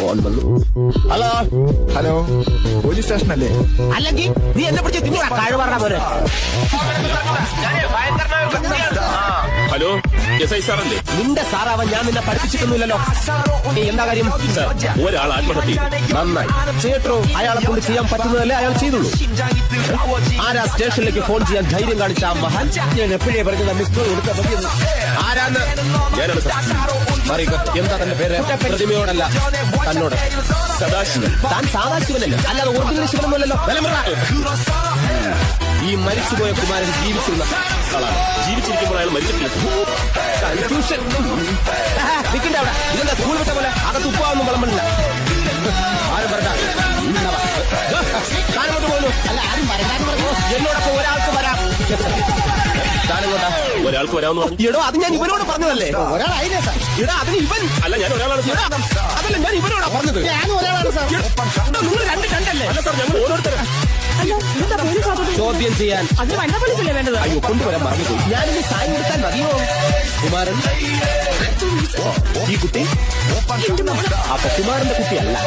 Phone വന്നു. Hello hello, police station അല്ലേ? അല്ലെങ്കിൽ നീ എന്നെ പിടിച്ച് തിന്നു കാഴ് പറഞ്ഞ പോലെ. ഹലോ, എസ് ഐ സാറല്ലേ? നിന്റെ സാറാവൻ ഞാൻ നിന്നെ പഠിപ്പിച്ചിട്ടൊന്നുമില്ലല്ലോ. എന്താ കാര്യം? ഒരാൾ ആത്മഹത്യ ചെയ്തു. നന്നായി ചെയ്യട്ടോ. അയാളെ കൊണ്ട് ചെയ്യാൻ പറ്റുന്നതല്ലേ അയാൾ ചെയ്തുള്ളൂ. ആരാ സ്റ്റേഷനിലേക്ക് ഫോൺ ചെയ്യാൻ ധൈര്യം കാണിച്ച ആ മഹാൻ? ഞാൻ എപ്പോഴേ പറഞ്ഞത് മിസ്റ്റർ കൊടുത്ത മതിയെന്ന്. ആരാന്ന്? ഞാനാണ് സാർ. മറിക, എന്താ തന്റെ പേര്? പ്രതിമയോടല്ല, തന്നോട്. സദാശിവൻ. താൻ സാദാശിവനല്ലേ, അല്ലാതെ ഒറിജിനൽ ശിവനൊന്നുമല്ലല്ലോ. ഈ മരിച്ചുപോയ കുമാരൻ ജീവിച്ചിരുന്ന ആളാണ്. ജീവിച്ചിരിക്കുമ്പോൾ അയാൾ മരിച്ചിട്ടില്ല. കൺഫ്യൂഷൻ. നിൽക്കണ്ട അവിടെ. ഇതെന്താ സ്കൂൾ വിട്ട പോലെ അകത്ത് ഉപ്പാവൊന്നും വിളമ്പില്ല. ആരും പറഞ്ഞ താനോട്ട് പോലു. അല്ല, ആരും വരണ്ടാന്ന് പറഞ്ഞു. എന്നോടൊപ്പം ഒരാൾക്ക് വരാം. താനെങ്ങോട്ടാ? ഒരാൾക്ക് വരാമെന്ന് പറഞ്ഞു. എടോ, അത് ഞാൻ ഇവനോട് പറഞ്ഞതല്ലേ. ഒരാളായില്ലേ സാർ? എടാ, അതിന് ഇവൻ. അല്ല, ഞാൻ ഒരാളാണ് സാർ. അതല്ല, ഞാൻ ഇവനോടാ പറഞ്ഞത്. ഞാനും ഒരാളാണ് സാർ. നിങ്ങൾ രണ്ടല്ലേ? അല്ല സാർ, ഞങ്ങൾ ഓരോരുത്തരും. ചോദ്യം ചെയ്യാൻ അത് വനിതാ പോലീസല്ലേ വേണ്ടത്? അയ്യോ, കൊണ്ടുവരാൻ മറന്നുപോയി. ഞാനിനി സായം കൊടുക്കാൻ മതിയോ? കുമാരൻ, ഈ കുട്ടി അപ്പൊ കുമാരന്റെ കുട്ടിയല്ല.